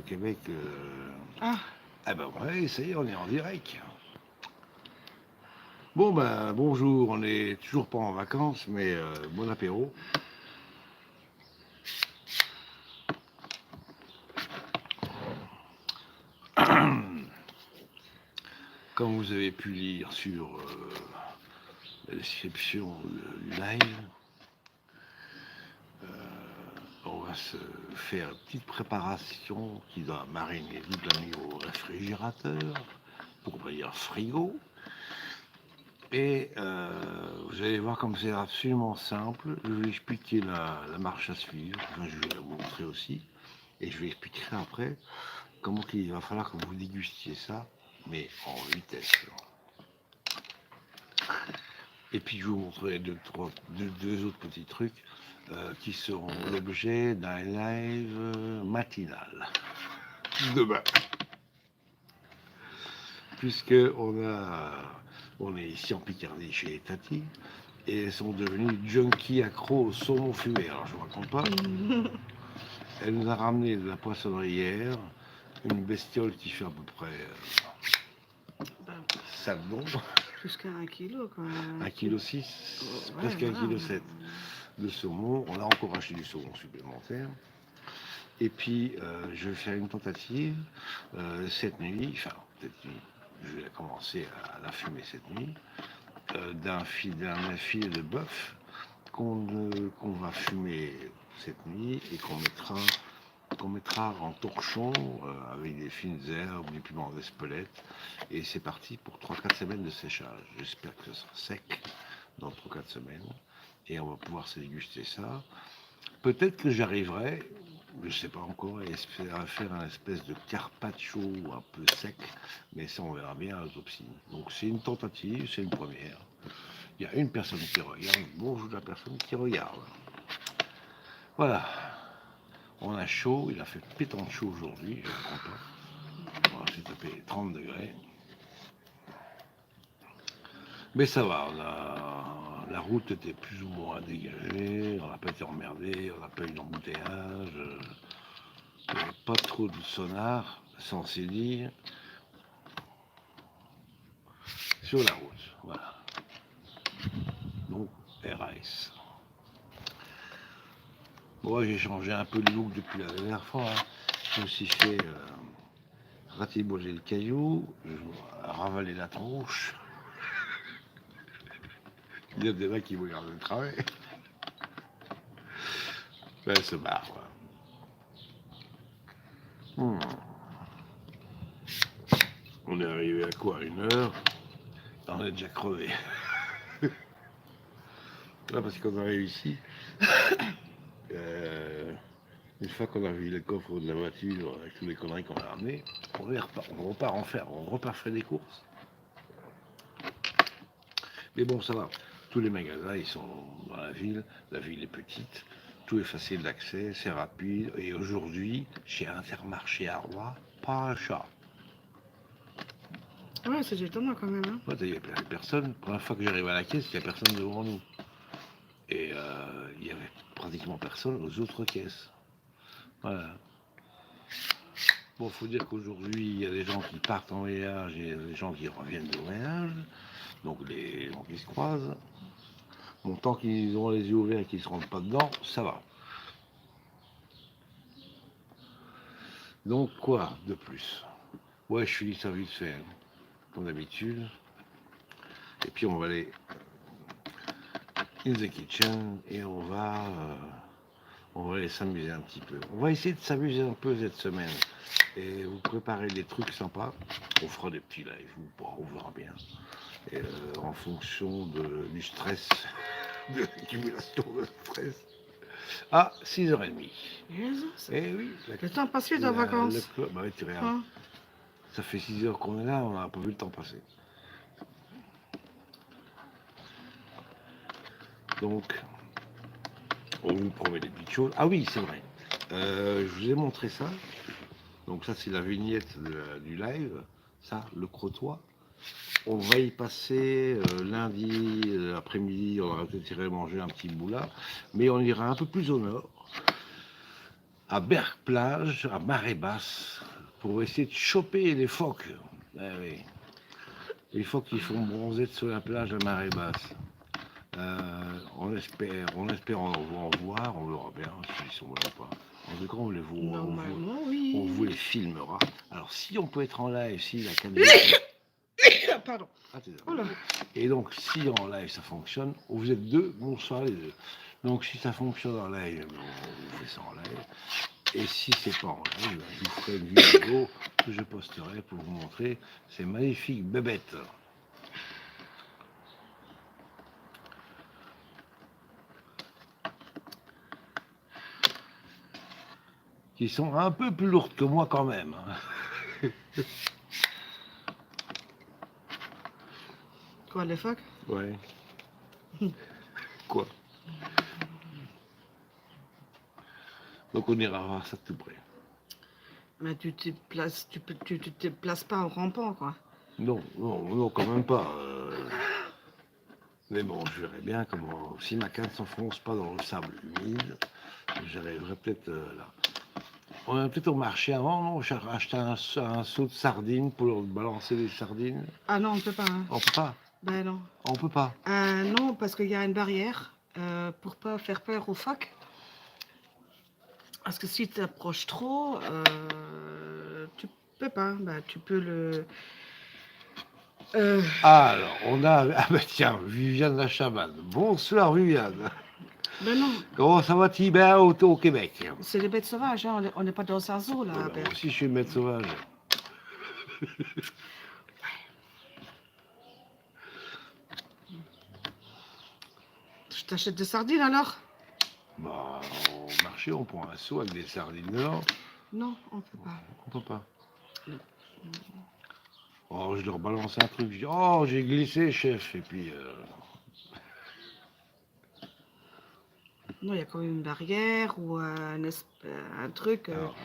Québec. Ah, Ah ben ouais, ça y est, on est en direct. Bon ben bonjour, on est toujours pas en vacances, mais bon apéro. Comme vous avez pu lire sur la description du live, on va se faire une petite préparation qui doit mariner toute la nuit au réfrigérateur, pour pas dire frigo. Et vous allez voir comme c'est absolument simple. Je vais expliquer la marche à suivre, enfin, je vais la montrer aussi. Et je vais expliquer après comment il va falloir que vous dégustiez ça, mais en vitesse. Et puis je vous montrerai deux autres petits trucs qui seront l'objet d'un live matinal demain. Puisque on est ici en Picardie chez les Tati, et elles sont devenues junkies accros au saumon fumé. Alors je vous raconte pas. Elle nous a ramené de la poissonnerie hier, une bestiole qui fait à peu près bah, ça bon, jusqu'à 1 kilo quand même. 1,6 kg, presque 1,7 kg de saumon. On a encore acheté du saumon supplémentaire. Et puis je vais faire une tentative cette nuit, enfin cette nuit, je vais commencer à la fumer cette nuit, d'un filet de bœuf qu'on va fumer cette nuit et qu'on mettra en torchon avec des fines herbes, du piment d'Espelette. Et c'est parti pour 3-4 semaines de séchage. J'espère que ce sera sec dans 3-4 semaines. Et on va pouvoir se déguster ça. Peut-être que j'arriverai, je ne sais pas encore, à faire un espèce de carpaccio un peu sec. Mais ça, on verra bien à l'autopsie. Donc c'est une tentative, c'est une première. Il y a une personne qui regarde. Bonjour la personne qui regarde. Voilà. On a chaud, il a fait pétant chaud aujourd'hui, je ne comprends pas. On s'est tapé 30 degrés. Mais ça va, la route était plus ou moins dégagée, on n'a pas été emmerdé, on n'a pas eu d'embouteillage, il n'y avait pas trop de sonar, censé dire, sur la route. Voilà. Donc, RAS. Bon, j'ai changé un peu de look depuis la dernière fois. Hein. Je me suis fait ratiboger le caillou, ravaler la tronche. Il y a des mecs qui me regardent le travail. Elle se barre. On est arrivé à quoi? 1 heure. On est déjà crevé. Là, parce qu'on arrive ici, une fois qu'on a vu le coffre de la voiture avec toutes les conneries qu'on a ramenées, on repart en faire, on repart faire des courses. Mais bon, ça va. Tous les magasins, ils sont dans la ville est petite, tout est facile d'accès, c'est rapide. Et aujourd'hui, chez Intermarché à Rouen, pas un chat. Ouais, c'est étonnant quand même. Hein. Ouais, il n'y a personne. La première fois que j'arrive à la caisse, il n'y a personne devant nous. Et il y avait pratiquement personne aux autres caisses. Voilà. Bon, il faut dire qu'aujourd'hui, il y a des gens qui partent en voyage et il y a des gens qui reviennent de voyage. Donc les gens qui se croisent. Bon, tant qu'ils ont les yeux ouverts et qu'ils ne se rendent pas dedans, ça va. Donc quoi de plus? Ouais, je finis ça vite fait, hein, comme d'habitude. Et puis on va aller in the kitchen et on va aller s'amuser un petit peu. On va essayer de s'amuser un peu cette semaine et vous préparer des trucs sympas. On fera des petits lives, on verra bien. Et, en fonction du stress, de l'accumulation de stress. À 6h30. Jesus. Eh oui. Le temps passe vite en vacances. Bah oui, tu regardes. Hein. Ça fait 6 heures qu'on est là, on n'a pas vu le temps passer. Donc, on vous promet des petites choses. Ah oui, c'est vrai. Je vous ai montré ça. Donc ça, c'est la vignette du live. Ça, le crottoir. On va y passer lundi après-midi. On va peut-être manger un petit bout là. Mais on ira un peu plus au nord. à Berck-Plage, à marée basse, pour essayer de choper les phoques. Eh oui. Les phoques qui font bronzer sur la plage à marée basse. On espère en voir, on verra bien s'ils sont là ou pas. En tout cas, Normalement, on vous oui. les filmera. Alors, si on peut être en live, si la caméra... Pardon. Ah, Oh là. et donc, si en live ça fonctionne, vous êtes deux, bonsoir les deux. Donc, si ça fonctionne en live, on fait ça en live. Et si c'est pas en live, je vous ferai une vidéo que je posterai pour vous montrer ces magnifiques bébêtes. Qui sont un peu plus lourdes que moi quand même. Quoi, les phoques? Ouais. Quoi? Donc on ira voir ça de tout près. Mais tu te places, tu te places pas en rampant, quoi. Non, quand même pas. Mais bon, je verrai bien comment. Si ma canne ne s'enfonce pas dans le sable humide, j'arriverai peut-être là. On a peut-être au marché avant, non? Acheter un seau de sardines pour leur balancer des sardines. Ah non, on peut pas. Hein. On peut pas. Ben non. On peut pas. Non, parce qu'il y a une barrière pour pas faire peur aux phoques. Parce que si tu approches trop, tu peux pas. Ben, tu peux le. Alors, on a. Ah ben tiens, Viviane la chamane. Bonsoir Viviane. Ben non. Comment ça va Tibet au Québec? C'est des bêtes sauvages, hein. On n'est pas dans un zoo là. Ouais, ben, moi aussi je suis maître sauvage. Je t'achète des sardines alors? Bah, au marché, on prend un seau avec des sardines dedans. Non, on peut pas. On peut pas. Oh, je leur balance un truc. Je dis, oh, j'ai glissé, chef. Et puis. Non, il y a quand même une barrière ou un truc. Alors,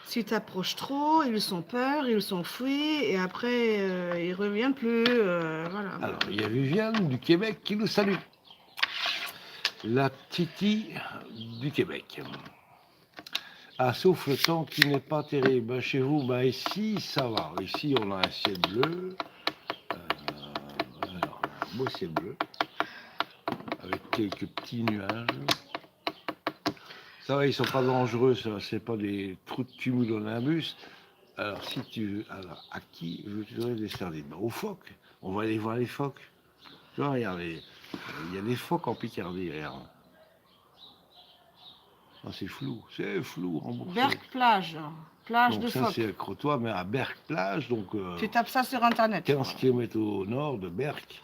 si tu approches trop, ils sont peur, ils s'enfuient et après ils reviennent plus. Voilà. alors, il y a Viviane du Québec qui nous salue. La Titi du Québec. Ah, sauf le temps qui n'est pas terrible. Ben, chez vous, ben, ici, ça va. Ici, on a un ciel bleu. Alors, un beau ciel bleu. Avec quelques petits nuages. Ça va, ils sont pas dangereux, ça. C'est pas des trous de cumulonimbus. Alors, si tu veux. Alors, à qui veux-tu donner des sardines? Ben, aux phoques. On va aller voir les phoques. Tu vois, regardez. Il y a des phoques en Picardie, regarde. Ah, c'est flou en Bourgogne. Berck-Plage, plage Donc de ça, phoques. c'est à Crotoy, mais à Berck-Plage, donc Tu tapes ça sur internet. 15 km au nord de Berck,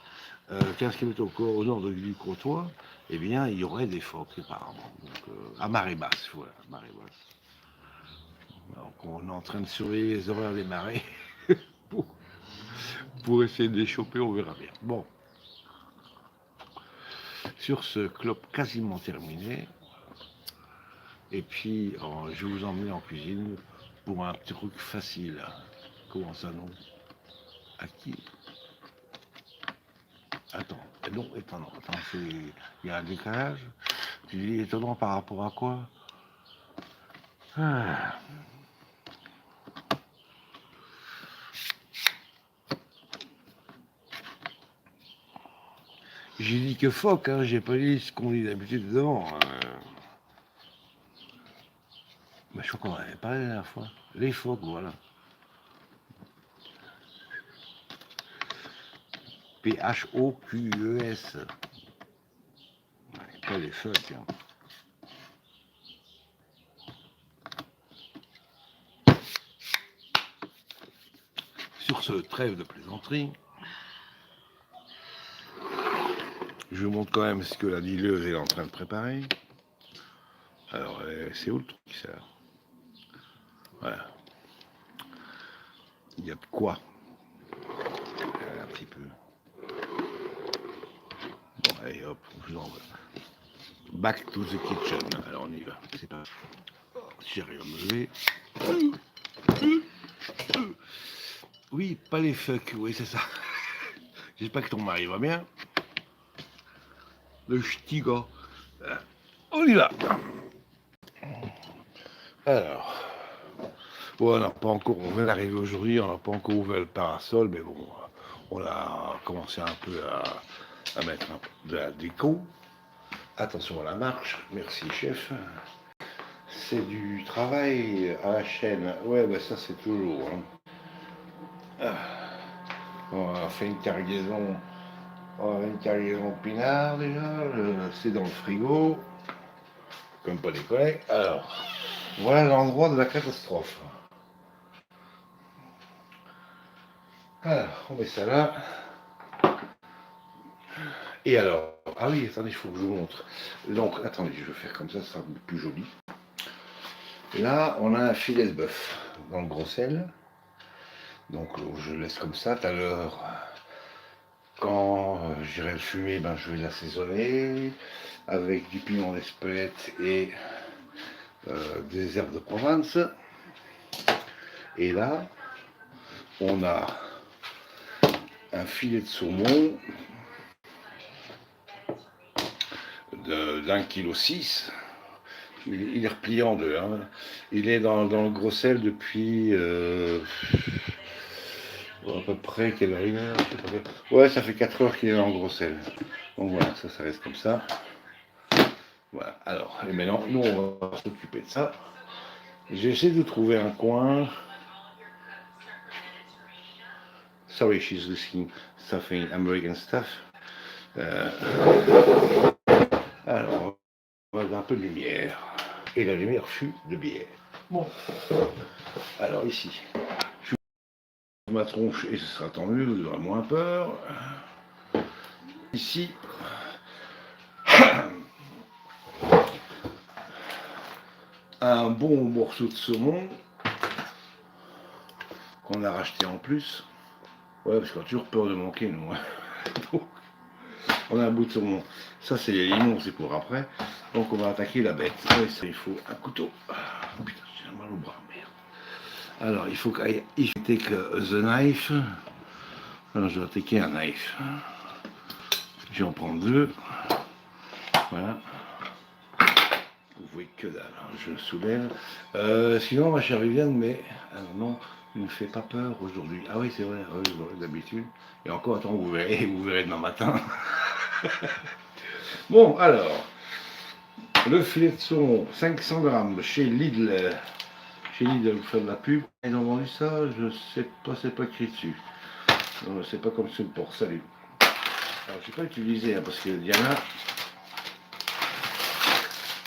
15 km au nord du Crotoy, eh bien, il y aurait des phoques, apparemment. Donc, à marée basse, voilà, marée basse. Donc, on est en train de surveiller les horaires des marées pour essayer de les choper, on verra bien. Bon. Sur ce club quasiment terminé, et puis, je vais vous emmener en cuisine pour un petit truc facile. Comment ça, non? À qui? Attends, non, étonnant. Attends, il y a un décalage. Tu dis étonnant par rapport à quoi? Ah. J'ai dit que phoque, hein, j'ai pas dit ce qu'on dit d'habitude devant. Mais je crois qu'on en avait parlé la dernière fois. Les phoques, voilà. P-H-O-Q-E-S. Ouais, pas les phoques. Hein. Sur ce trêve de plaisanterie, je vous montre quand même ce que la dileuse est en train de préparer. Alors, c'est où le truc, ça? Voilà. Il y a de quoi. Un petit peu. Bon, allez, hop, je vous envoie. Back to the kitchen. Alors, on y va. C'est pas... Si j'arrive à me lever. Oui, pas les fuck, oui, c'est ça. J'espère que ton mari va bien. Le ch'ti, gars. On y va. Alors, bon, on vient d'arriver aujourd'hui, on n'a pas encore ouvert le parasol, mais bon, on a commencé un peu à mettre de la déco. Attention à la marche, merci chef. C'est du travail à la chaîne. Ouais, bah ça c'est toujours. Hein. On a fait une cargaison. On a une cargaison de pinard déjà. C'est dans le frigo. Comme pas déconner. Alors, voilà l'endroit de la catastrophe. Alors, on met ça là. Et alors, ah oui, attendez, il faut que je vous montre. Donc, attendez, je vais faire comme ça sera plus joli. Là, on a un filet de bœuf dans le gros sel. Donc, je laisse comme ça. Tout à l'heure, quand j'irai le fumer, ben, je vais l'assaisonner avec du piment d'Espelette et des herbes de Provence. Et là, on a un filet de saumon d'1,6 kg. Il est replié en deux. Hein. Il est dans le gros sel depuis à peu près quelle heure, 1 heure, je sais pas. Ouais, ça fait 4 heures qu'il est dans le gros sel. Donc voilà, ça reste comme ça. Voilà, alors, et maintenant, nous, on va s'occuper de ça. J'essaie de trouver un coin. Sorry, she's listening something American stuff. Alors, on va avoir un peu de lumière. Et la lumière fut de bière. Bon. Alors ici, je ma tronche et ce sera tant mieux, vous aurez moins peur. Ici, un bon morceau de saumon qu'on a racheté en plus. Ouais, parce qu'on a toujours peur de manquer, nous. Donc, on a un bout de saumon. Ça, c'est les limons, c'est pour après. Donc, on va attaquer la bête. Ouais, ça, il faut un couteau. Oh, putain, j'ai mal au bras, merde. Alors, il faut qu'il take the knife. Alors, je vais attaquer un knife. Je vais en prendre 2. Voilà. Vous voyez que dalle, hein, je le soulève. Sinon, ma chère Viviane, mais non, il ne fait pas peur aujourd'hui. Ah oui, c'est vrai, d'habitude. Et encore, attends, vous verrez demain matin. Bon, alors, le filet de saumon, 500 grammes chez Lidl. Chez Lidl, vous faites de la pub. Ils ont vendu ça, je sais pas, c'est pas écrit dessus. C'est pas comme sur le port, salut. Alors, je ne vais pas utiliser, hein, parce que Diana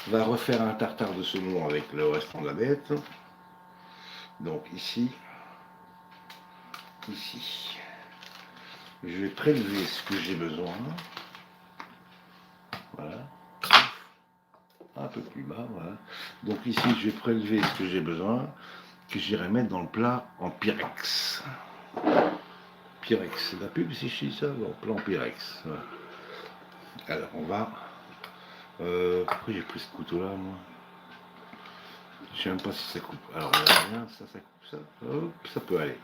va refaire un tartare de saumon avec le restant de la bête. Donc ici, je vais prélever ce que j'ai besoin. Voilà. Un peu plus bas, voilà. Donc ici, je vais prélever ce que j'ai besoin, que j'irai mettre dans le plat en Pyrex. Pyrex, c'est la pub si je dis ça? Bon, plat en Pyrex. Voilà. Alors on va... pourquoi j'ai pris ce couteau-là, moi? Je sais même pas si ça coupe. Alors, rien, ça coupe ça. Hop, ça peut aller.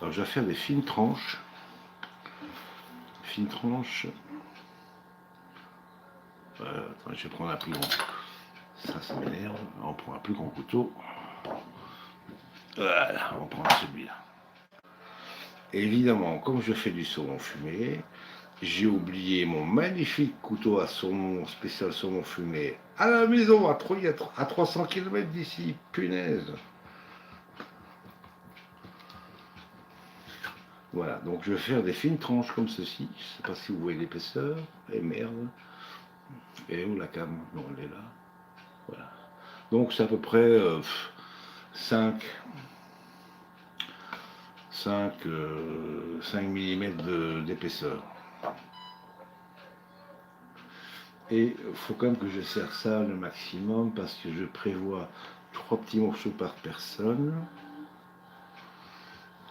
Alors, je vais faire des fines tranches. Fines tranches. Attends, je vais prendre un plus grand. Ça m'énerve. On prend un plus grand couteau. Voilà, on prend celui-là. Évidemment, comme je fais du saumon fumé, j'ai oublié mon magnifique couteau à saumon, spécial saumon fumé, à la maison, à 300 km d'ici. Punaise. Voilà, donc je vais faire des fines tranches comme ceci. Je ne sais pas si vous voyez l'épaisseur. Et merde. Et où la cam? Non, elle est là. Voilà. Donc c'est à peu près 5 mm d'épaisseur. Et il faut quand même que je serre ça le maximum parce que je prévois 3 petits morceaux par personne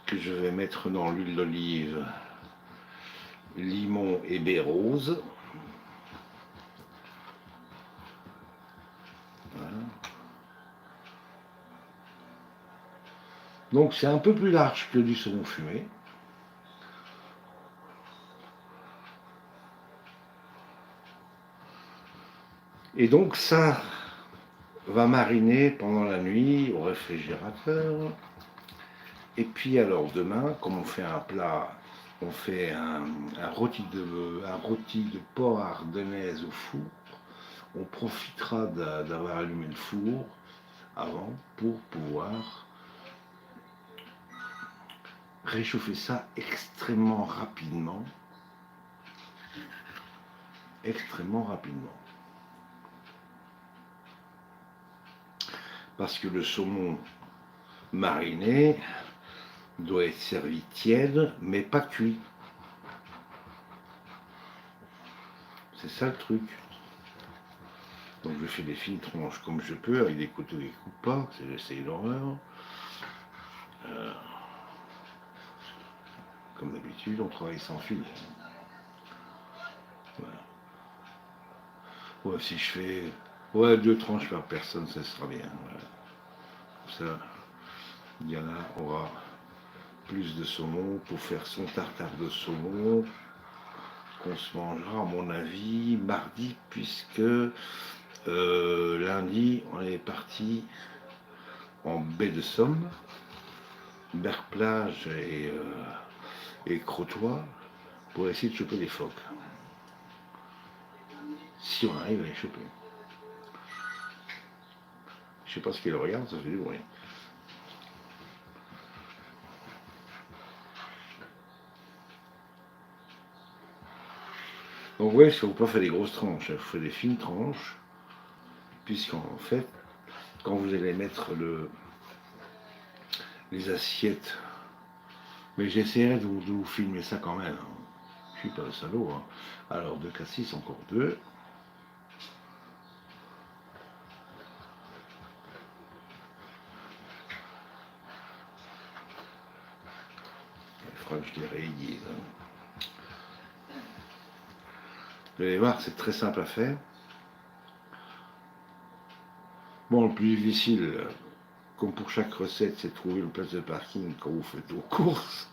que je vais mettre dans l'huile d'olive, limon et baie rose. Voilà. Donc c'est un peu plus large que du saumon fumé. Et donc ça, va mariner pendant la nuit au réfrigérateur. Et puis alors demain, comme on fait un plat, on fait un rôti de porc ardennaise au four, on profitera d'avoir allumé le four avant pour pouvoir réchauffer ça extrêmement rapidement. Extrêmement rapidement. Parce que le saumon mariné doit être servi tiède, mais pas cuit. C'est ça le truc. Donc je fais des fines tranches comme je peux, avec des couteaux qui ne coupent pas, c'est une horreur. Comme d'habitude, on travaille sans fil. Voilà. Ouais, si je fais 2 tranches par personne, ça sera bien. Voilà. Comme ça, Diana aura plus de saumon pour faire son tartare de saumon qu'on se mangera, à mon avis, mardi, puisque lundi, on est parti en baie de Somme, Berplage et Crotoy, pour essayer de choper des phoques. Si on arrive à les choper. Je sais pas ce qu'ils regardent, ça fait du bruit. Donc ouais, il ne faut pas faire des grosses tranches, il faut faire des fines tranches, puisqu'en fait, quand vous allez mettre les assiettes, mais j'essaierai de vous filmer ça quand même, hein. Je suis pas un salaud, hein. Alors 2 cassis, encore 2. Il faudra que je les réaiguise. Vous allez voir, c'est très simple à faire. Bon, le plus difficile, comme pour chaque recette, c'est de trouver une place de parking quand vous faites vos courses.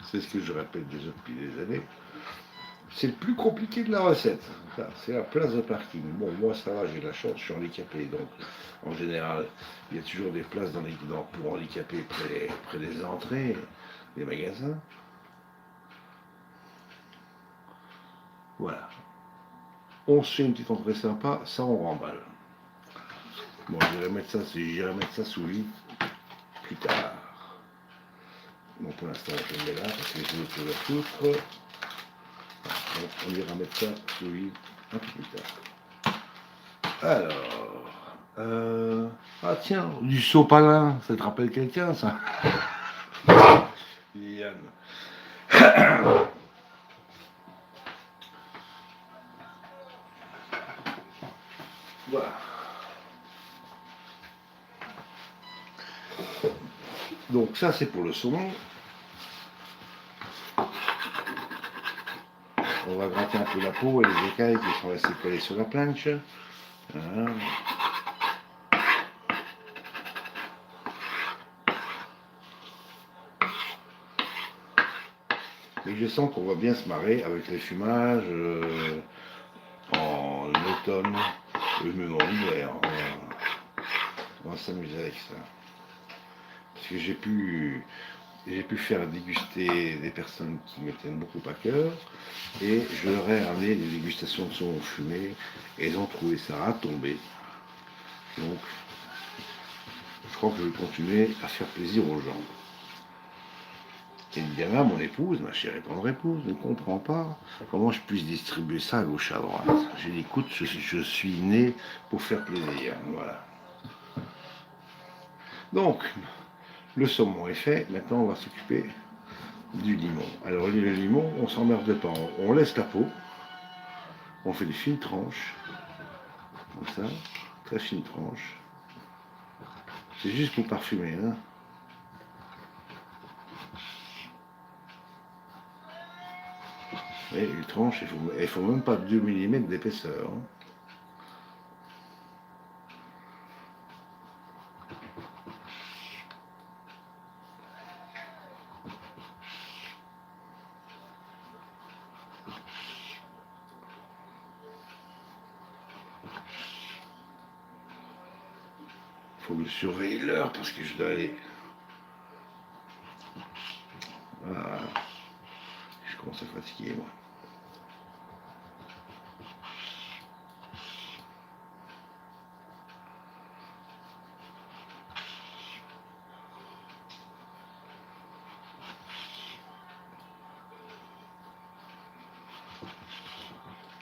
C'est ce que je répète déjà depuis des années. C'est le plus compliqué de la recette. C'est la place de parking. Bon, moi ça va, j'ai de la chance, je suis handicapé. Donc, en général, il y a toujours des places pour handicapés près des entrées des magasins. Voilà. On se fait une petite entrée sympa, ça on remballe. Bon, j'irai mettre ça sous vide plus tard. Bon, pour l'instant, je le mets là parce que j'ai autre chose à foutre. Donc, on ira mettre ça sous vide un peu plus tard. Alors, ah tiens, du sopalin, ça te rappelle quelqu'un ça? Yann. Voilà. Donc ça c'est pour le saumon. On va gratter un peu la peau et les écailles qui sont restées collées sur la planche. Voilà. Et je sens qu'on va bien se marrer avec les fumages en automne, même en hiver. On va s'amuser avec ça. Parce que j'ai pu faire déguster des personnes qui me tiennent beaucoup à cœur, et je leur ai ramené des dégustations de saumon fumé, et ils ont trouvé ça à tomber. Donc, je crois que je vais continuer à faire plaisir aux gens. Et Diana, mon épouse, ma chère et tendre épouse, ne comprend pas comment je puisse distribuer ça à gauche à droite. J'ai dit, écoute, je suis né pour faire plaisir. Voilà. Donc, le saumon est fait. Maintenant, on va s'occuper du limon. Alors, le limon, on s'emmerde pas. On laisse la peau. On fait des fines tranches. Comme ça. Très fines tranches. C'est juste pour parfumer, hein. Et les tranches, il faut même pas 2 mm d'épaisseur, hein. faut me surveiller l'heure parce que je dois aller. Voilà. Je commence à fatiguer, moi.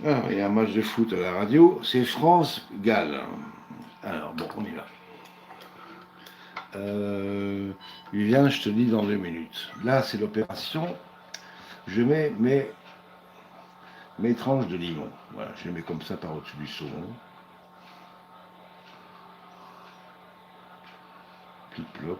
Alors, il y a un match de foot à la radio, c'est France-Galles. Alors, bon, on y va. Viviane, je te dis dans 2 minutes. Là, c'est l'opération. Je mets mes tranches de limon. Voilà, je les mets comme ça par au-dessus du saumon. Plic-ploc.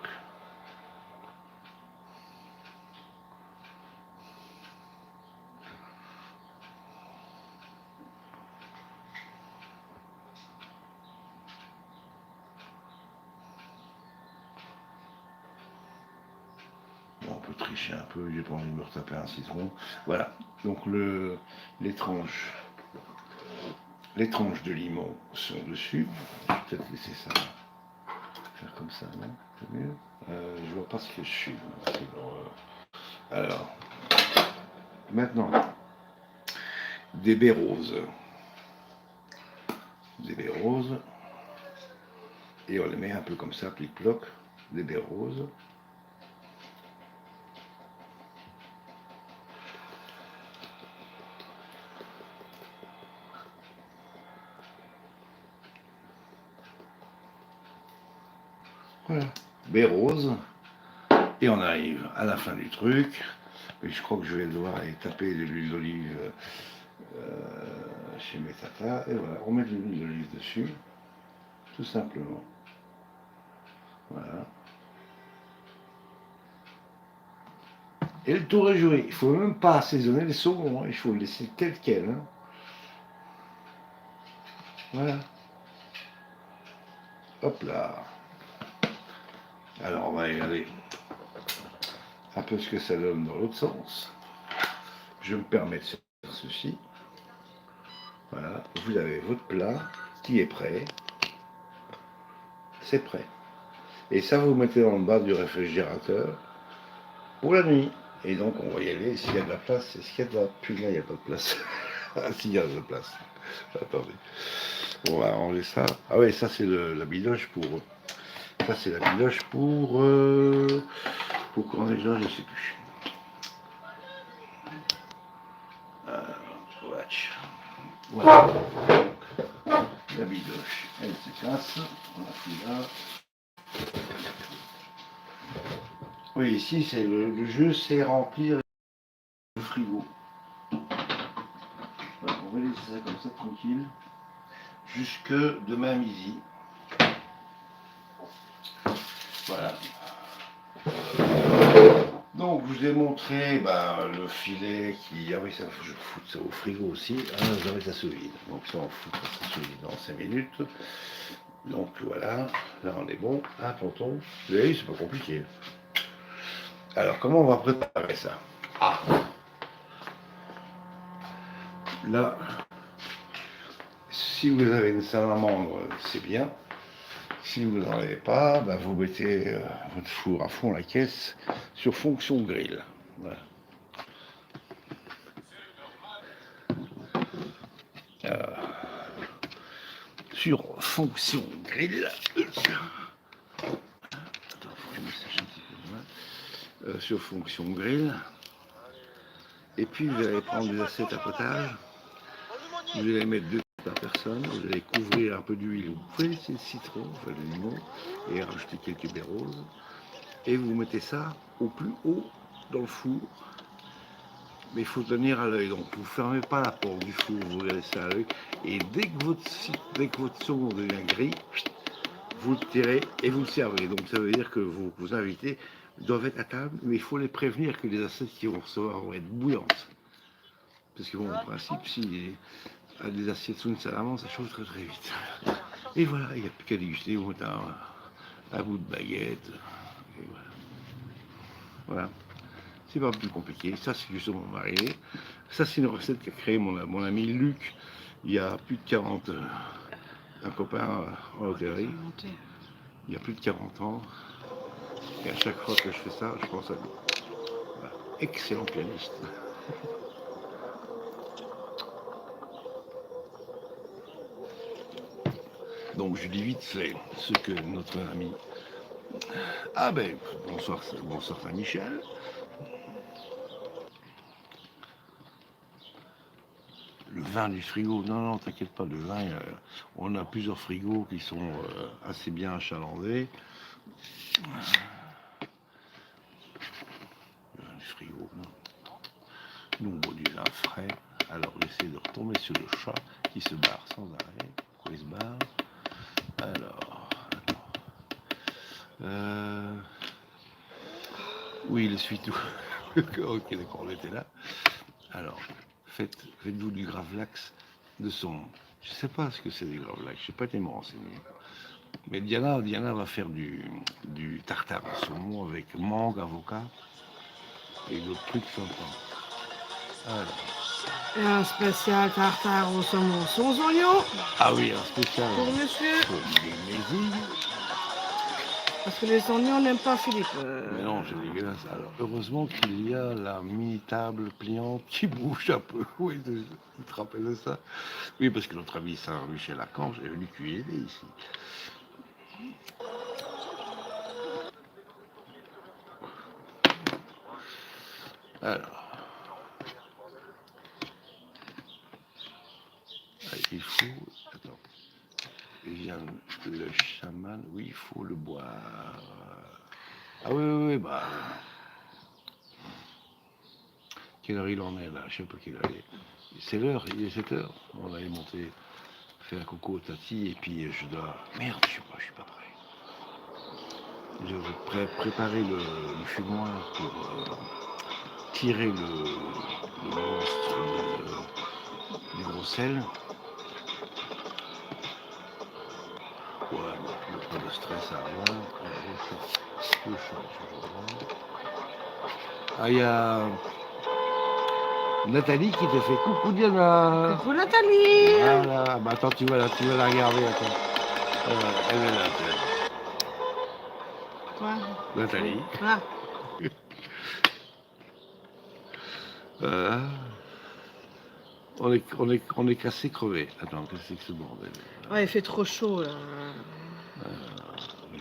On peut tricher un peu, j'ai pas envie de me retaper un citron. Voilà, donc les tranches de limon sont dessus. Je vais peut-être laisser ça faire comme ça, non? C'est mieux. Je vois pas ce que je suis. Alors, maintenant, des baies roses. Des baies roses. Et on les met un peu comme ça, plic-ploc, des baies roses. Voilà, baies roses. Et on arrive à la fin du truc. Et je crois que je vais devoir aller taper de l'huile d'olive chez mes tatas. Et voilà, on met de l'huile d'olive dessus. Tout simplement. Voilà. Et le tour est joué. Il ne faut même pas assaisonner les saumons. Hein. Il faut le laisser tel quel. Hein. Voilà. Hop là. Alors on va regarder un peu ce que ça donne dans l'autre sens. Je me permets de faire ceci. Voilà. Vous avez votre plat qui est prêt. C'est prêt. Et ça, vous mettez dans le bas du réfrigérateur pour la nuit. Et donc, on va y aller. S'il y a de la place, est-ce qu'il y a de la... Putain, il n'y a pas de place. Ah, s'il y a de la place. Attendez. On va enlever ça. Ah oui, ça, c'est la bidoche pour... Ça, c'est la bidoche pour quand déjà, je sais plus. Watch. Voilà. La bidoche, elle se casse. On a pris là. Oui, ici, c'est le jeu, c'est remplir le frigo. Voilà, on va laisser ça comme ça, tranquille. Jusque demain midi. Voilà. Donc, je vous ai montré le filet qui... Ah oui, ça, je fous ça au frigo aussi. Ah, j'avais ça sous vide. Donc, ça, on fout ça sous vide dans 5 minutes. Donc, voilà. Là, on est bon. Ah, tonton. Vous avez vu, c'est pas compliqué. Alors, comment on va préparer ça? Ah. Là, si vous avez une salamandre, c'est bien. Si vous n'en avez pas, vous mettez votre four à fond la caisse sur fonction grill. Voilà. Sur fonction grill. Sur fonction grill. Et puis vous allez prendre des assiettes à potage. Vous allez mettre 2 par personne. Vous allez couvrir un peu d'huile. Vous pouvez laisser le citron, enfin le limon, et rajouter quelques baies roses. Et vous mettez ça au plus haut dans le four. Mais il faut tenir à l'œil. Donc vous ne fermez pas la porte du four, vous laissez à l'œil. Et dès que votre saumon devient gris, vous le tirez et vous le servez. Donc ça veut dire que vos invités doivent être à table, mais il faut les prévenir que les assiettes qu'ils vont recevoir vont être bouillantes. Parce que bon, en principe, si des assiettes sous une salamandre, ça chauffe très très vite. Et voilà, il n'y a plus qu'à déguster, vous mettez un bout de baguette. Et voilà. Voilà. C'est pas plus compliqué. Ça, c'est du saumon mariné. Ça, c'est une recette qu'a créée mon ami Luc il y a plus de 40 un copain en hôtellerie. il y a plus de 40 ans. Et à chaque fois que je fais ça, je pense à lui. Voilà. Excellent pianiste. Donc je dis vite fait ce que notre ami... Ah ben, bonsoir, bonsoir Saint-Michel. Le vin du frigo, non, non, t'inquiète pas, le vin, on a plusieurs frigos qui sont assez bien achalandés. Le vin du frigo, non. Nous, on boit du vin frais, alors j'essaie de retomber sur le chat qui se barre sans arrêt. Pourquoi il se barre? Alors, oui, le suitou. Ok, d'accord, on était là. Alors, faites-vous du gravlax de saumon. Je ne sais pas ce que c'est du gravlax, je n'ai pas été me renseigner. Mais Diana va faire du tartare de saumon avec mangue, avocat et d'autres trucs sympas. Alors. Et un spécial tartare au saumon sans oignon. Ah oui, un spécial. Pour monsieur. Pour les Parce que les oignons n'aiment pas Philippe. Mais non, c'est dégueulasse. Alors, heureusement qu'il y a la mini-table pliante qui bouge un peu. Oui, tu te rappelles de ça? Oui, parce que notre ami Saint-Michel-Archange est venu cuisiner ici. Alors, il faut... Attends. Il vient le chaman. Oui, il faut le boire. Ah oui, bah... Quelle heure il en est, là? Je sais pas quelle heure il est. C'est l'heure, il est 7 heures. On allait monter, faire un coucou au Tati, et puis je dois... Merde, je suis pas prêt. Je vais préparer le fumoir pour tirer le monstre du gros sel. Ouais, pas de stress à rien. Le chat, toujours là. Ah, il y a Nathalie qui te fait coucou Diana. Coucou Nathalie. Voilà, bah attends, tu vas la regarder, attends. Elle est là, tiens. Quoi? Nathalie. Ah. On est cassé, crevé. Attends, qu'est-ce que c'est que ce bordel? Ouais, il fait trop chaud là.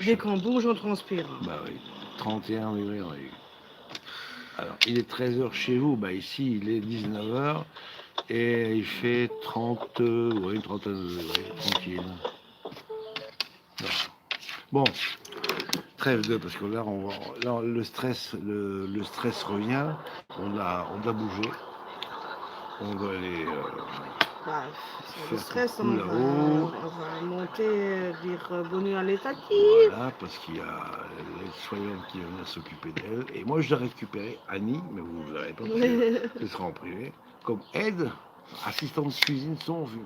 Dès qu'on bouge, on transpire. Bah oui, 31 degrés on a eu. Alors, il est 13h chez vous, bah ici il est 19h et il fait 30, oui, une trentaine de degrés, tranquille. Bon, trêve de, parce que là, là le stress revient, on doit bouger, on doit aller Bah, le faire stress, coucou on là-haut. va monter, dire bonne nuit à l'étati. Voilà, parce qu'il y a l'aide-soignante qui vient s'occuper d'elle. Et moi, je dois récupérer Annie, mais vous ne verrez pas, parce que ce sera en privé, comme aide, assistante de cuisine sans vue.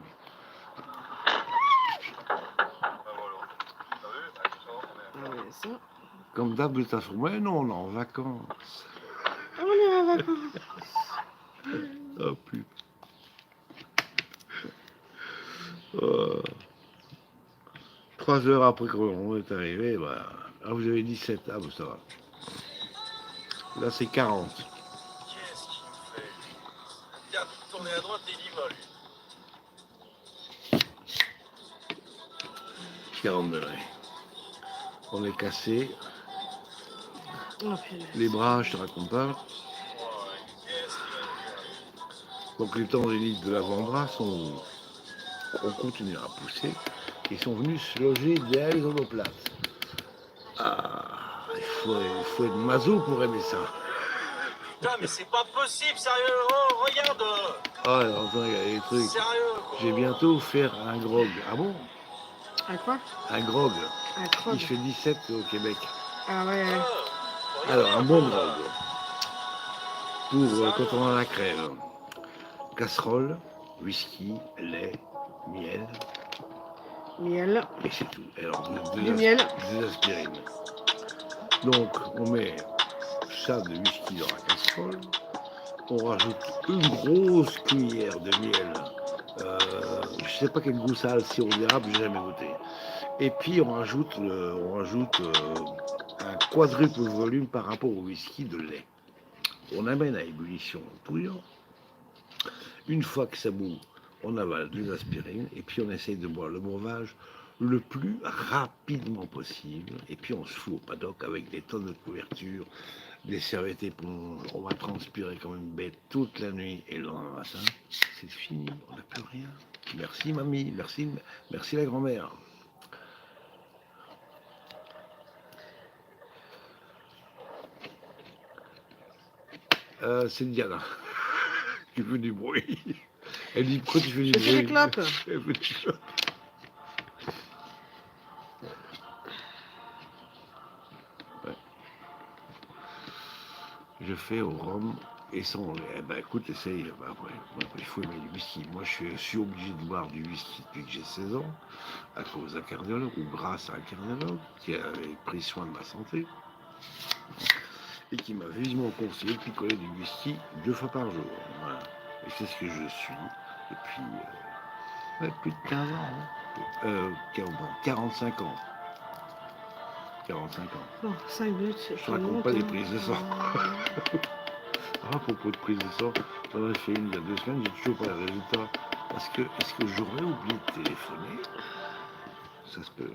Ah ouais, ça. Comme d'hab, ta frère. Ouais, non, on est en vacances. On est en vacances. Oh putain. Oh. 3 heures après qu'on est arrivé, bah, ah, vous avez 17, ah bah ça va. Là c'est 40. Qu'est-ce qu'il me fait? Regarde, tournez à droite et il y va, lui. 40 degrés. On est cassé. Oh, punaise. Les bras, je te raconte pas. Ouais, qu'est-ce qu'il va nous faire? Donc les tendinites de l'avant-bras sont... On continue à pousser. Ils sont venus se loger derrière les omoplates. Ah, il faut être maso pour aimer ça. Putain, mais c'est pas possible, sérieux. Oh, regarde. Ah, alors, attends, il y a des trucs. Sérieux, quoi. Je vais bientôt faire un grog. Ah bon? À quoi? Un grog. Un croque. Il fait 17 au Québec. Ah ouais, ouais. Alors, un bon grog. Pour quand on a la crève. Casserole, whisky, lait, miel. Miel. Et c'est tout. Alors, Du miel. Des aspirines. Donc, on met ça de whisky dans la casserole. On rajoute une grosse cuillère de miel. Je sais pas quel goût ça a, le sirop d'érable, j'ai jamais goûté. Et puis on rajoute, un quadruple volume par rapport au whisky de lait. On amène à ébullition en touillant. Une fois que ça bout, on avale 2 aspirines et puis on essaye de boire le breuvage le plus rapidement possible. Et puis on se fout au paddock avec des tonnes de couverture, des serviettes éponges. On va transpirer comme une bête toute la nuit et le lendemain matin, c'est fini, on n'a plus rien. Merci mamie, merci la grand-mère. C'est Diana qui fait du bruit. Elle dit pourquoi tu fais du Je bruit? fais des clopes. Elle fait des clopes. Ouais. Je fais au rhum et sans lait. Eh ben écoute, essaye. Ben, après, il faut aimer du whisky. Moi, je suis obligé de boire du whisky depuis que j'ai 16 ans, à cause d'un cardiologue ou grâce à un cardiologue qui avait pris soin de ma santé et qui m'a vivement conseillé de picoler du whisky 2 fois par jour. Voilà. Et c'est ce que je suis depuis plus de 15 ans. Hein. 45 ans. 45 ans. Bon, 5 minutes. Je ne raconte pas les prises de sang. À propos de prise de sang, j'en ai fait une il y a 2 semaines, j'ai toujours pas le résultat. Est-ce que j'aurais oublié de téléphoner? Ça se peut.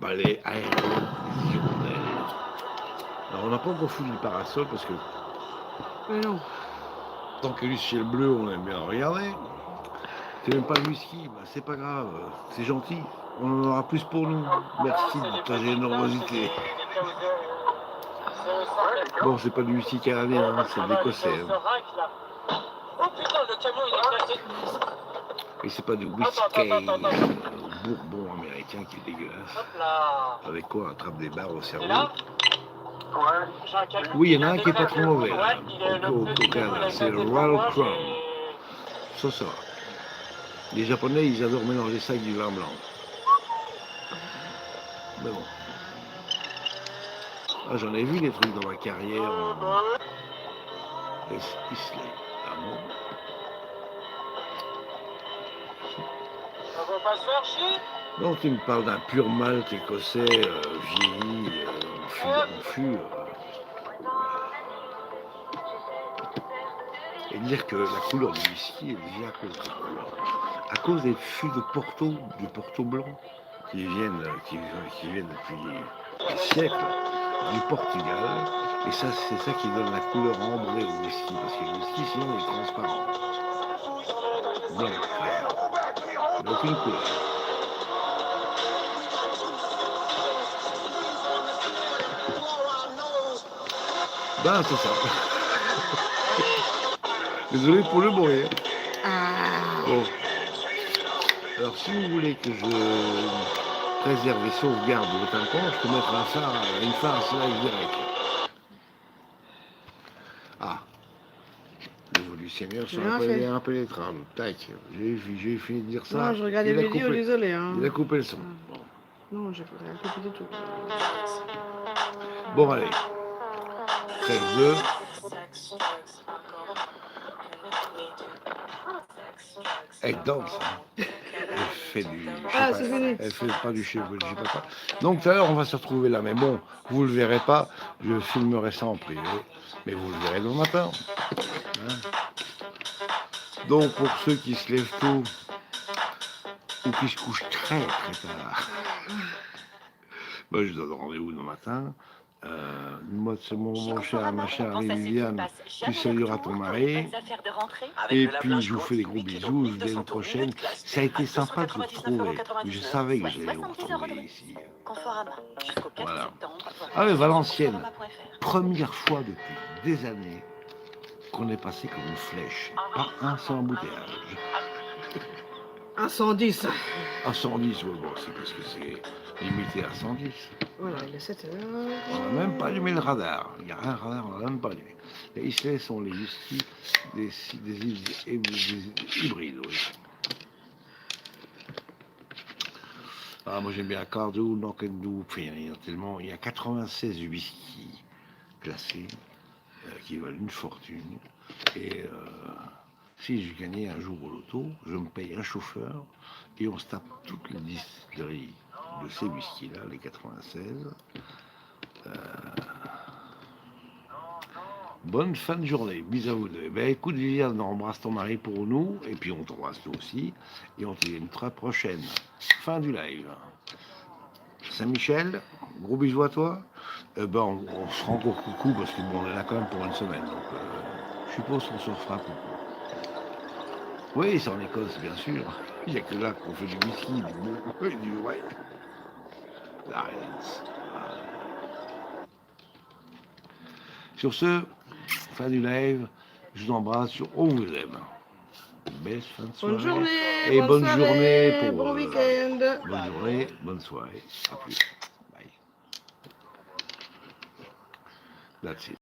Balai aérien des hirondelles. Alors on n'a pas encore foutu le parasol parce que Mais non. tant que le ciel bleu, on aime bien regarder. C'est même pas le whisky, bah, c'est pas grave, c'est gentil. On en aura plus pour nous. Merci de ta générosité. Bon, c'est pas du whisky canadien, hein, c'est de l'écossais. Hein. Oh putain, le camion il est cassé. Et c'est pas du whisky bourbon américain qui est dégueulasse. Hop là. Avec quoi on attrape des barres au cerveau. Et là j'ai un camion. Oui, il y en a un qui est pas trop mauvais là, Ouais, il est au Canada, c'est le Royal Crown. Ça va. Les Japonais, ils adorent mélanger ça avec du vin blanc. Mais bon. Ah, j'en ai vu des trucs dans ma carrière. Islay. Ah bon? On va pas se faire chier. Donc, il me parle d'un pur malt écossais, vieilli, en fût. Et dire que la couleur du whisky est liée à cause de cette couleur. À cause des fûts de Porto blanc, qui viennent depuis des siècles du Portugal. Et ça, c'est ça qui donne la couleur ambrée au whisky, parce que le whisky, sinon, il est transparent. Blanc, clair. Il n'a aucune couleur. Ben, c'est ça. Désolé pour le bruit. Hein. Ah. Bon. Alors, si vous voulez que je préserve et sauvegarde votre tympan, je peux mettre une phare à slide direct. Ah. L'évolutionnaire sur impénétrable. Tac. J'ai fini de dire ça. Non, je regardais la vidéo, désolé. Hein. Il a coupé le son. Bon. Non, j'ai pas coupé du tout. Bon, allez. 13-2. Elle danse. Elle fait du. Ah, c'est fini. Elle fait pas du cheveu, je sais pas quoi. Donc tout à l'heure, on va se retrouver là. Mais bon, vous le verrez pas. Je filmerai ça en privé. Mais vous le verrez demain matin. Hein. Donc pour ceux qui se lèvent tôt ou qui se couchent très très tard, bah, je donne rendez-vous demain matin. Moi, c'est ma chère Liliane, tu salueras ton mari. Et puis, je vous fais des gros bisous. Je vous dis à une prochaine. Ça a été sympa de vous retrouver. Je savais que j'allais vous retrouver ici. Voilà. Ah, mais Valenciennes, première fois depuis des années qu'on est passé comme une flèche. Pas un seul embouteillage. Un 110. À 110, ouais, bon, c'est parce que c'est limité à 110. Voilà, il est 7 heures. On n'a même pas allumé le radar. Il n'y a rien de radar, on n'a même pas allumé. Les Islay sont les whisky des hybrides, oui. Ah, moi j'aime bien Cardew, Knock'n'Do, enfin, il y en a tellement. Il y a 96 whisky classés. qui valent une fortune. Et si je gagnais un jour au loto, je me paye un chauffeur et on se tape toutes les distilleries de ces whisky-là, les 96. Bonne fin de journée, bisous à vous deux. Ben écoute Viviane, embrasse ton mari pour nous, et puis on t'embrasse toi aussi, et on te dit une très prochaine fin du live. Saint-Michel, gros bisous à toi. Ben on se rend encore coucou parce que bon, on est là quand même pour une semaine, donc je suppose qu'on se refera coucou. Oui, c'est en Écosse, bien sûr. Il n'y a que là qu'on fait du whisky, du bon, et du white. La Reds. Sur ce, fin du live, je vous embrasse, on vous aime. Belle fin de soirée. Bonne journée, Et bonne soirée, journée pour bon week-end. bonne journée, bonne soirée. À plus. Bye. That's it.